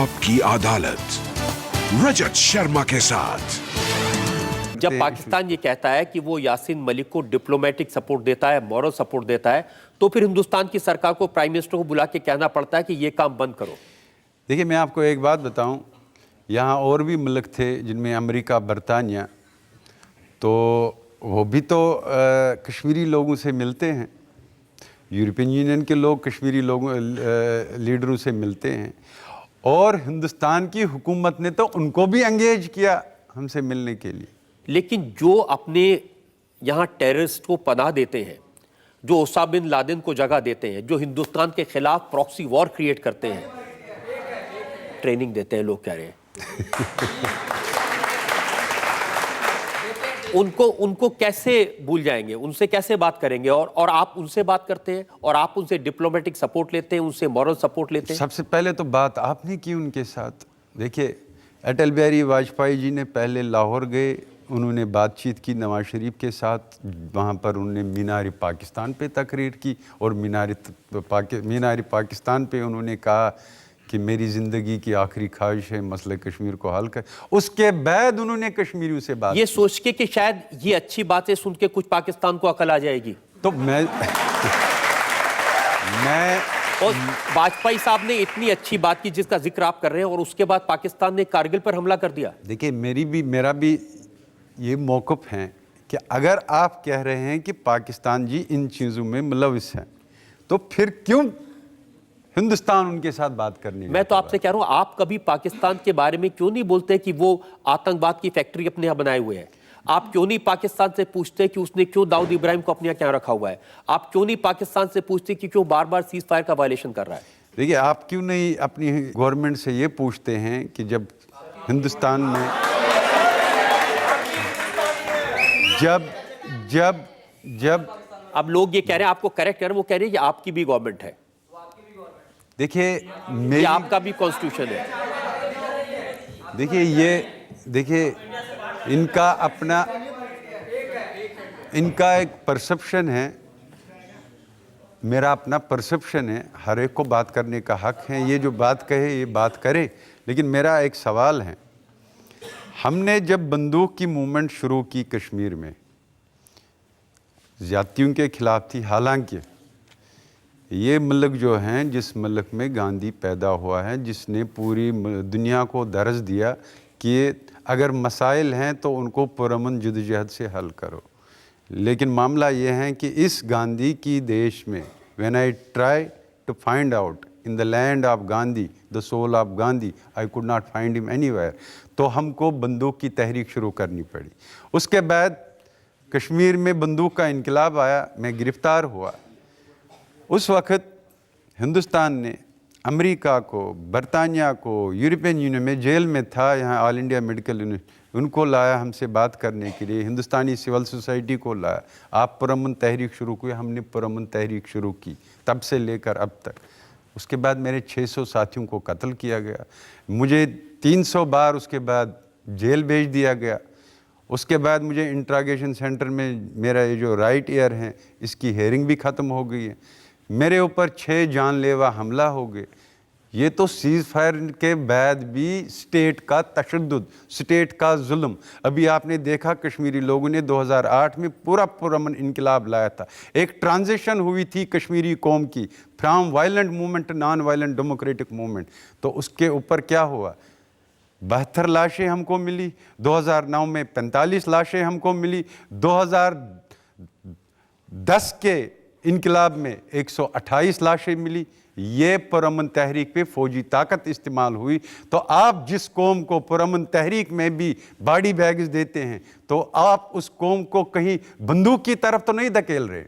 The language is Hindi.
आपकी अदालत रजत शर्मा के साथ। जब पाकिस्तान ये कहता है कि वो यासीन मलिक को डिप्लोमेटिक सपोर्ट देता है, मॉरल सपोर्ट देता है, तो फिर हिंदुस्तान की सरकार को प्राइम मिनिस्टर को बुला के कहना पड़ता है कि ये काम बंद करो। देखिए, मैं आपको एक बात बताऊं, यहाँ और भी मुल्क थे जिनमें अमेरिका, बरतानिया, तो वो भी तो कश्मीरी लोगों से मिलते हैं। यूरोपियन यूनियन के लोग कश्मीरी लोगों लीडरों से मिलते हैं, और हिंदुस्तान की हुकूमत ने तो उनको भी एंगेज किया हमसे मिलने के लिए। लेकिन जो अपने यहाँ टेररिस्ट को पनाह देते हैं, जो ओसामा बिन लादेन को जगह देते हैं, जो हिंदुस्तान के खिलाफ प्रॉक्सी वॉर क्रिएट करते हैं, ट्रेनिंग देते हैं, लोग कह रहे हैं उनको कैसे भूल जाएंगे, उनसे कैसे बात करेंगे? और आप उनसे बात करते हैं, और आप उनसे डिप्लोमेटिक सपोर्ट लेते हैं, उनसे मॉरल सपोर्ट लेते हैं। सबसे पहले तो बात आपने की उनके साथ। देखिए, अटल बिहारी वाजपेयी जी ने पहले लाहौर गए, उन्होंने बातचीत की नवाज शरीफ के साथ। वहाँ पर उन्होंने मीनार पाकिस्तान पे तकरीर की, और मीनार पाकिस्तान पे उन्होंने कहा कि मेरी ज़िंदगी की आखिरी ख्वाहिश है मसले कश्मीर को हल कर। उसके बाद उन्होंने कश्मीरियों से बात ये सोच के कि शायद ये अच्छी बातें सुन के कुछ पाकिस्तान को अकल आ जाएगी, तो मैं और वाजपेयी साहब ने इतनी अच्छी बात की जिसका जिक्र आप कर रहे हैं, और उसके बाद पाकिस्तान ने कारगिल पर हमला कर दिया। देखिए, मेरा भी ये मौक़िफ़ है कि अगर आप कह रहे हैं कि पाकिस्तान जी इन चीज़ों में मुलविस हैं, तो फिर क्यों हिंदुस्तान उनके साथ बात करनी? मैं तो आपसे कह रहा हूं, आप कभी पाकिस्तान के बारे में क्यों नहीं बोलते कि वो आतंकवाद की फैक्ट्री अपने यहाँ बनाए हुए है? आप क्यों नहीं पाकिस्तान से पूछते कि उसने क्यों दाऊद इब्राहिम को अपने यहाँ क्या रखा हुआ है? आप क्यों नहीं पाकिस्तान से पूछते कि क्यों बार बार सीज फायर का वायलेशन कर रहा है? देखिए, आप क्यों नहीं अपनी गवर्नमेंट से ये पूछते हैं कि जब हिंदुस्तान में जब अब लोग ये कह रहे हैं, आपको करेक्ट कर रहे हैं, वो कह रहे हैं कि आपकी भी गवर्नमेंट है। देखिए, ये आपका भी कॉन्स्टिट्यूशन है। देखिए, इनका एक परसेप्शन है, मेरा अपना परसेप्शन है। हर एक को बात करने का हक है, ये जो बात कहे ये बात करे। लेकिन मेरा एक सवाल है, हमने जब बंदूक की मूवमेंट शुरू की कश्मीर में, ज़्यादतियों के खिलाफ थी। हालांकि ये मुल्क जो हैं, जिस मुल्क में गांधी पैदा हुआ है, जिसने पूरी दुनिया को दर्ज दिया कि अगर मसाइल हैं तो उनको पुरअमन जद्दोजहद से हल करो। लेकिन मामला ये है कि इस गांधी की देश में, when I try to find out in the land of Gandhi the soul of Gandhi, I could not find him anywhere. तो हमको बंदूक की तहरीक शुरू करनी पड़ी। उसके बाद कश्मीर में बंदूक का इनकलाब आया, मैं गिरफ़्तार हुआ। उस वक़्त हिंदुस्तान ने अमेरिका को, बरतानिया को, यूरोपियन यूनियन में जेल में था, यहाँ ऑल इंडिया मेडिकल यूनियन, उनको लाया हमसे बात करने के लिए, हिंदुस्तानी सिविल सोसाइटी को लाया। आप पुरअमन तहरीक शुरू की, हमने पुरअमन तहरीक शुरू की, तब से लेकर अब तक। उसके बाद मेरे 600 साथियों को कत्ल किया गया, मुझे 300 बार उसके बाद जेल भेज दिया गया। उसके बाद मुझे इंट्रागेशन सेंटर में, मेरा ये जो राइट ईयर है इसकी हेयरिंग भी ख़त्म हो गई है। मेरे ऊपर 6 जानलेवा हमला हो गए। ये तो सीज़ फायर के बाद भी स्टेट का तशद्दुद, स्टेट का जुल्म। अभी आपने देखा कश्मीरी लोगों ने 2008 में पूरा पुरअमन इनकलाब लाया था। एक ट्रांजिशन हुई थी कश्मीरी कौम की, from violent movement non violent democratic movement. तो उसके ऊपर क्या हुआ? 72 लाशें हमको मिली, 2009 में 45 लाशें हमको मिली, 2010 के इनकलाब में 128 लाशें मिली। ये पुरअमन तहरीक पे फौजी ताकत इस्तेमाल हुई। तो आप जिस कौम को पुरअमन तहरीक में भी बॉडी बैग्स देते हैं, तो आप उस कौम को कहीं बंदूक की तरफ तो नहीं धकेल रहे।